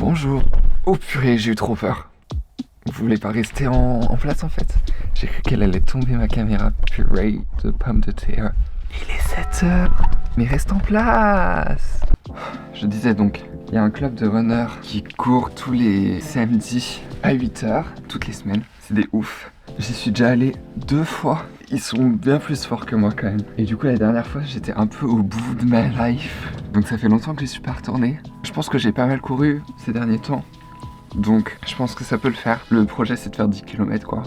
Bonjour. Oh purée, j'ai eu trop peur. Vous voulez pas rester en place en fait? J'ai cru qu'elle allait tomber ma caméra. Purée de pommes de terre. Il est 7h. Mais reste en place. Je disais donc, il y a un club de runners qui court tous les samedis à 8h, toutes les semaines. C'est des oufs. J'y suis déjà allé 2 fois. Ils sont bien plus forts que moi quand même. Et du coup la dernière fois j'étais un peu au bout de ma life. Donc ça fait longtemps que je suis pas retourné. Je pense que j'ai pas mal couru ces derniers temps. Donc je pense que ça peut le faire. Le projet c'est de faire 10 km quoi.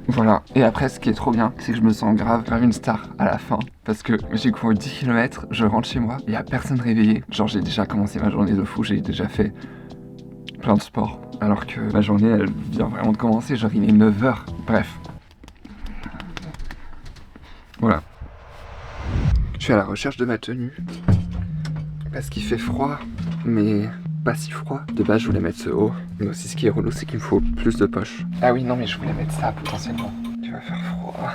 Voilà. Et après ce qui est trop bien, c'est que je me sens grave comme une star à la fin. Parce que j'ai couru 10 km, je rentre chez moi, il y a personne réveillé. Genre j'ai déjà commencé ma journée de fou, j'ai déjà fait plein de sport. Alors que ma journée elle vient vraiment de commencer, genre il est 9h. Bref. Voilà. Je suis à la recherche de ma tenue. Parce qu'il fait froid, mais pas si froid. De base, je voulais mettre ce haut. Mais aussi, ce qui est relou, c'est qu'il me faut plus de poches. Ah oui, non, mais je voulais mettre ça potentiellement. Il va faire froid.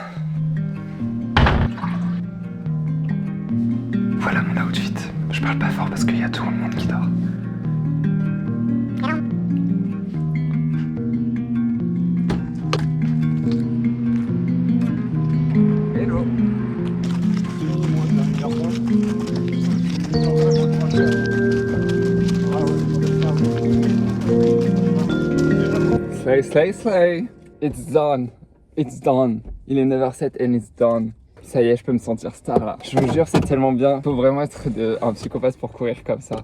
Voilà mon outfit. Je parle pas fort parce qu'il y a tout le monde qui dort. Hello. Slay. It's done. It's done. Il est 9h07 and it's done. Ça y est, je peux me sentir star là. Je vous jure, c'est tellement bien. Faut vraiment être un psychopathe pour courir comme ça.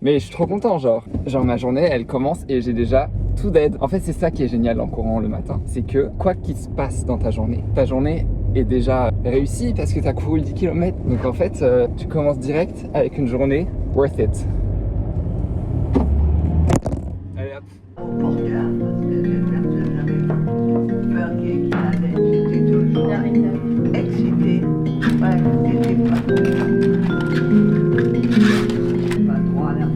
Mais je suis trop content, genre ma journée, elle commence et j'ai déjà tout dead. En fait, c'est ça qui est génial en courant le matin. C'est que quoi qu'il se passe dans ta journée est déjà réussie parce que t'as couru 10 km. Donc en fait, tu commences direct avec une journée worth it. Allez hop. Excité. Ouais, t'étais pas trop à l'air.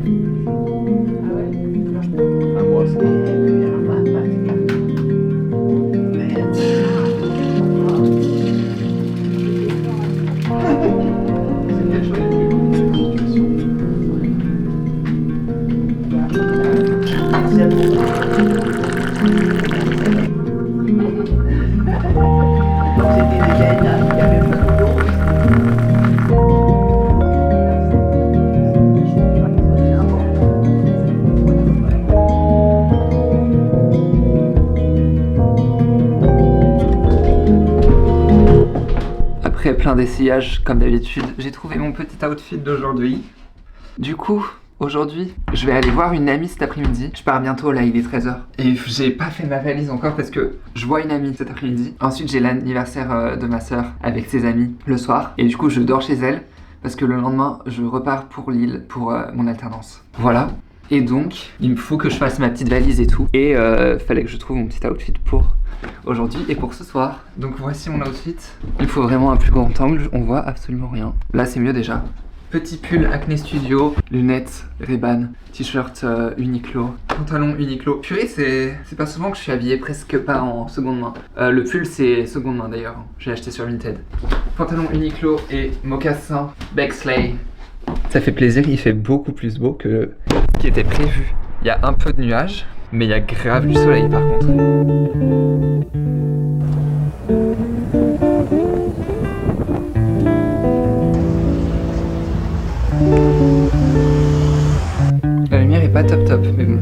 Ah ouais? Ah moi c'était pas Après plein d'essayages, comme d'habitude, j'ai trouvé mon petit outfit d'aujourd'hui. Du coup, aujourd'hui, je vais aller voir une amie cet après-midi. Je pars bientôt, là il est 13h. Et j'ai pas fait ma valise encore parce que je vois une amie cet après-midi. Ensuite j'ai l'anniversaire de ma soeur avec ses amis le soir. Et du coup je dors chez elle parce que le lendemain je repars pour Lille pour mon alternance. Voilà. Et donc, il me faut que je fasse ma petite valise et tout. Et fallait que je trouve mon petit outfit pour aujourd'hui et pour ce soir. Donc voici mon outfit. Il faut vraiment un plus grand angle, on voit absolument rien. Là c'est mieux déjà. Petit pull Acne Studio, lunettes Ray-Ban, t-shirt Uniqlo, pantalon Uniqlo. Purée, c'est pas souvent que je suis habillé presque pas en seconde main. Le pull c'est seconde main d'ailleurs, j'ai acheté sur Vinted. Pantalon Uniqlo et mocassin Bexley. Ça fait plaisir, il fait beaucoup plus beau que ce qui était prévu. Il y a un peu de nuages, mais il y a grave du soleil par contre. La lumière est pas top, mais bon.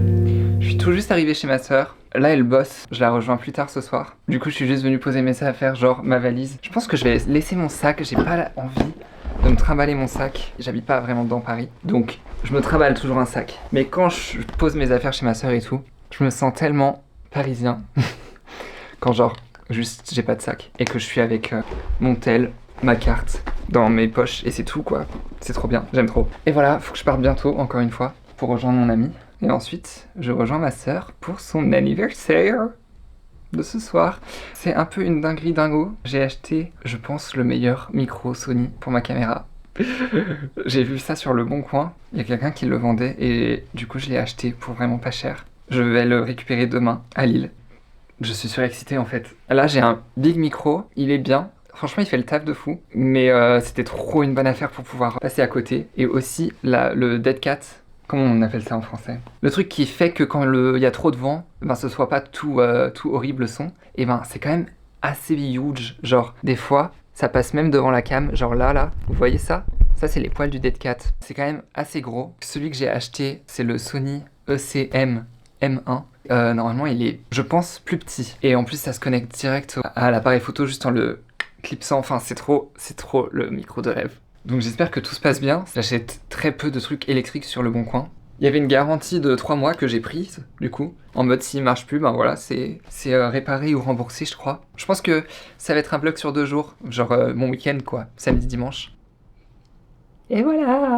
Je suis tout juste arrivé chez ma soeur. Là, elle bosse. Je la rejoins plus tard ce soir. Du coup, je suis juste venu poser mes affaires, genre ma valise. Je pense que je vais laisser mon sac. J'ai pas envie de me trimballer mon sac. J'habite pas vraiment dans Paris. Donc, je me trimballe toujours un sac. Mais quand je pose mes affaires chez ma soeur et tout, je me sens tellement parisien. Quand genre, juste, j'ai pas de sac. Et que je suis avec mon tel, ma carte dans mes poches. Et c'est tout quoi. C'est trop bien. J'aime trop. Et voilà, faut que je parte bientôt, encore une fois, pour rejoindre mon ami. Et ensuite, je rejoins ma sœur pour son anniversaire de ce soir. C'est un peu une dinguerie dingo. J'ai acheté, je pense, le meilleur micro Sony pour ma caméra. J'ai vu ça sur le Bon Coin. Il y a quelqu'un qui le vendait et du coup, je l'ai acheté pour vraiment pas cher. Je vais le récupérer demain à Lille. Je suis surexcité en fait. Là, j'ai un big micro. Il est bien. Franchement, il fait le taf de fou. Mais c'était trop une bonne affaire pour pouvoir passer à côté. Et aussi, le Dead Cat Comment on appelle ça en français? Le truc qui fait que quand il y a trop de vent, ben ce soit pas tout horrible le son, et ben c'est quand même assez huge. Genre des fois, ça passe même devant la cam, genre là, vous voyez ça? Ça c'est les poils du Dead Cat. C'est quand même assez gros. Celui que j'ai acheté, c'est le Sony ECM M1. Normalement il est, je pense, plus petit. Et en plus ça se connecte direct à l'appareil photo juste en le clipsant. Enfin c'est trop le micro de rêve. Donc j'espère que tout se passe bien. J'achète très peu de trucs électriques sur le Bon Coin. Il y avait une garantie de 3 mois que j'ai prise, du coup. En mode s'il marche plus, ben voilà, c'est réparé ou remboursé, je crois. Je pense que ça va être un vlog sur 2 jours. Genre mon week-end, quoi. Samedi, dimanche. Et voilà.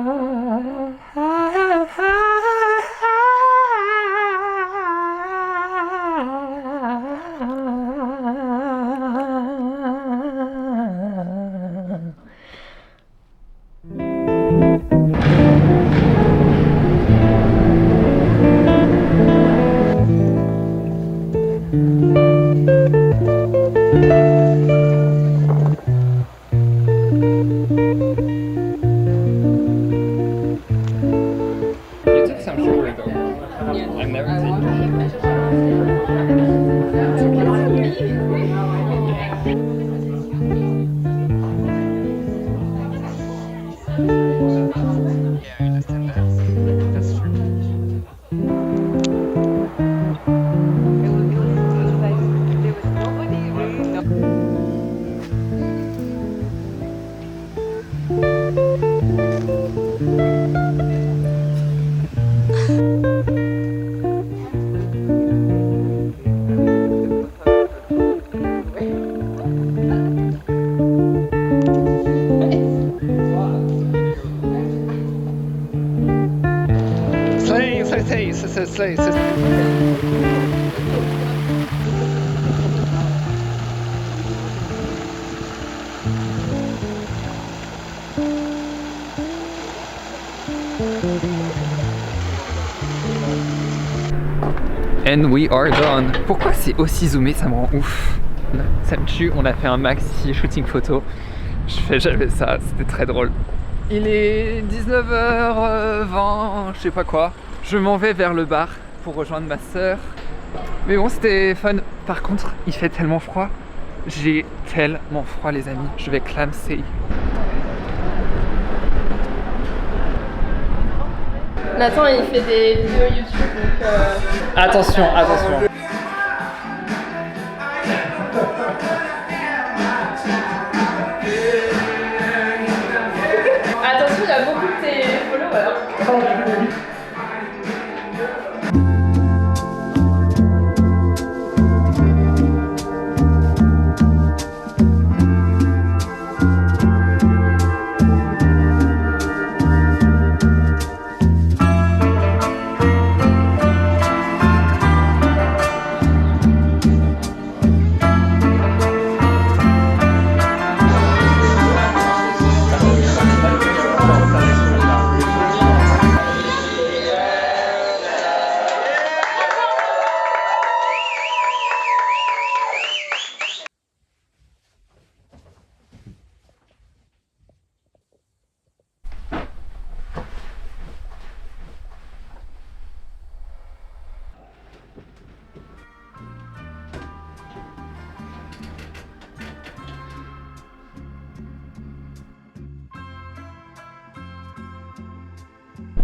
You took some sugar though. I've never taken. Slay. And we are done. Pourquoi c'est aussi zoomé, ça me rend ouf. Ça me tue, on a fait un maxi shooting photo. Je fais jamais ça, c'était très drôle. Il est 19h20, je sais pas quoi. Je m'en vais vers le bar pour rejoindre ma sœur. Mais bon, c'était fun. Par contre, il fait tellement froid. J'ai tellement froid, les amis. Je vais clamser. Nathan, il fait des vidéos YouTube, donc... Attention. Attention, il y a beaucoup de tes followers.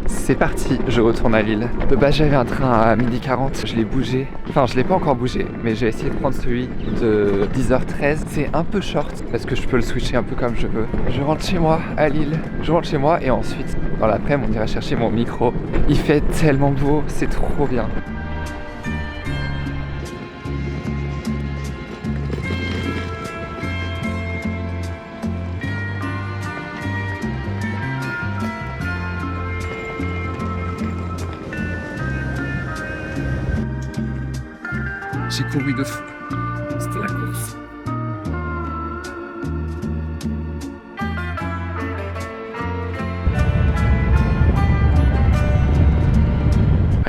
C'est parti, je retourne à Lille. De base j'avais un train à 12h40, je l'ai bougé. Enfin je l'ai pas encore bougé, mais j'ai essayé de prendre celui de 10h13. C'est un peu short parce que je peux le switcher un peu comme je veux. Je rentre chez moi à Lille, je rentre chez moi et ensuite dans l'après-midi on ira chercher mon micro. Il fait tellement beau, c'est trop bien. J'ai couru de fou. C'était la course.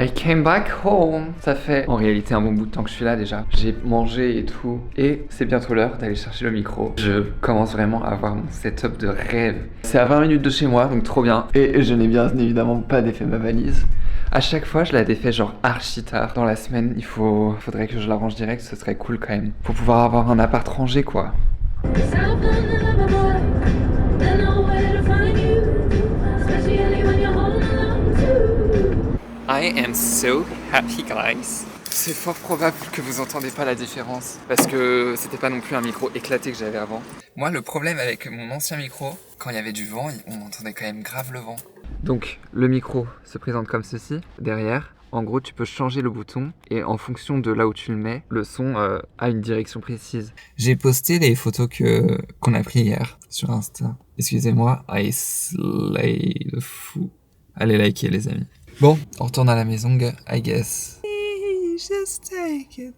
I came back home. Ça fait en réalité un bon bout de temps que je suis là déjà. J'ai mangé et tout. Et c'est bientôt l'heure d'aller chercher le micro. Je commence vraiment à avoir mon setup de rêve. C'est à 20 minutes de chez moi, donc trop bien. Et je n'ai bien évidemment pas défait ma valise. À chaque fois, je la défais genre archi tard dans la semaine. Faudrait que je la range direct, ce serait cool quand même. Pour pouvoir avoir un appart rangé quoi. I am so happy guys. C'est fort probable que vous entendez pas la différence parce que c'était pas non plus un micro éclaté que j'avais avant. Moi le problème avec mon ancien micro, quand il y avait du vent, on entendait quand même grave le vent. Donc le micro se présente comme ceci, derrière. En gros tu peux changer le bouton et en fonction de là où tu le mets, le son a une direction précise. J'ai posté les photos qu'on a pris hier sur Insta. Excusez-moi, I slay le fou. Allez liker les amis. Bon, on retourne à la maison, I guess. Just take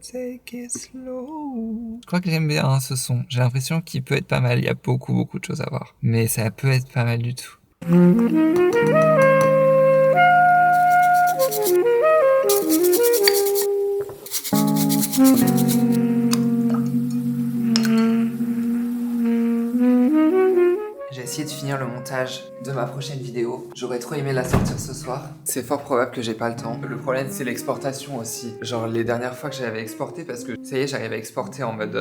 it slow. Je crois que j'aime bien ce son. J'ai l'impression qu'il peut être pas mal. Il y a beaucoup de choses à voir. Mais ça peut être pas mal du tout. J'ai essayé de finir le montage de ma prochaine vidéo. J'aurais trop aimé la sortir ce soir. C'est fort probable que j'ai pas le temps. Le problème c'est l'exportation aussi. Genre les dernières fois que j'avais exporté, parce que ça y est, j'arrive à exporter en mode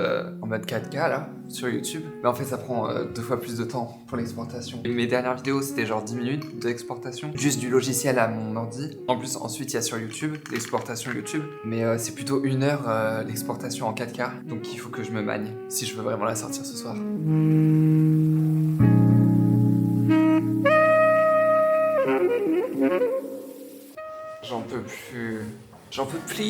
4K là, sur YouTube. Mais en fait ça prend 2 fois plus de temps pour l'exportation. Mes dernières vidéos c'était genre 10 minutes d'exportation. Juste du logiciel à mon ordi. En plus ensuite il y a sur YouTube, l'exportation YouTube. Mais c'est plutôt 1 heure l'exportation en 4K. Donc il faut que je me magne si je veux vraiment la sortir ce soir. J'en peux plus. J'en peux plus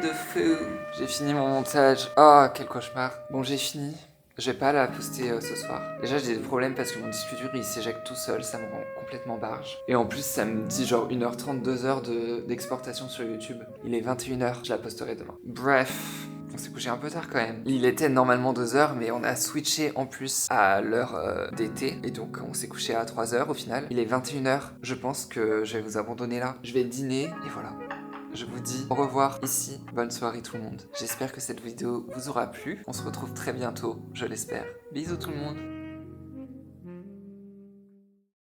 de feu. J'ai fini mon montage. Ah, quel cauchemar. Bon, j'ai fini. Je vais pas la poster ce soir. Déjà, j'ai des problèmes parce que mon disque dur il s'éjecte tout seul, ça me rend complètement barge. Et en plus, ça me dit genre 1h30, 2h d'exportation sur YouTube. Il est 21h, je la posterai demain. Bref. On s'est couché un peu tard quand même. Il était normalement 2h, mais on a switché en plus à l'heure d'été. Et donc on s'est couché à 3h au final. Il est 21h. Je pense que je vais vous abandonner là. Je vais dîner et voilà. Je vous dis au revoir ici. Bonne soirée tout le monde. J'espère que cette vidéo vous aura plu. On se retrouve très bientôt, je l'espère. Bisous tout le monde.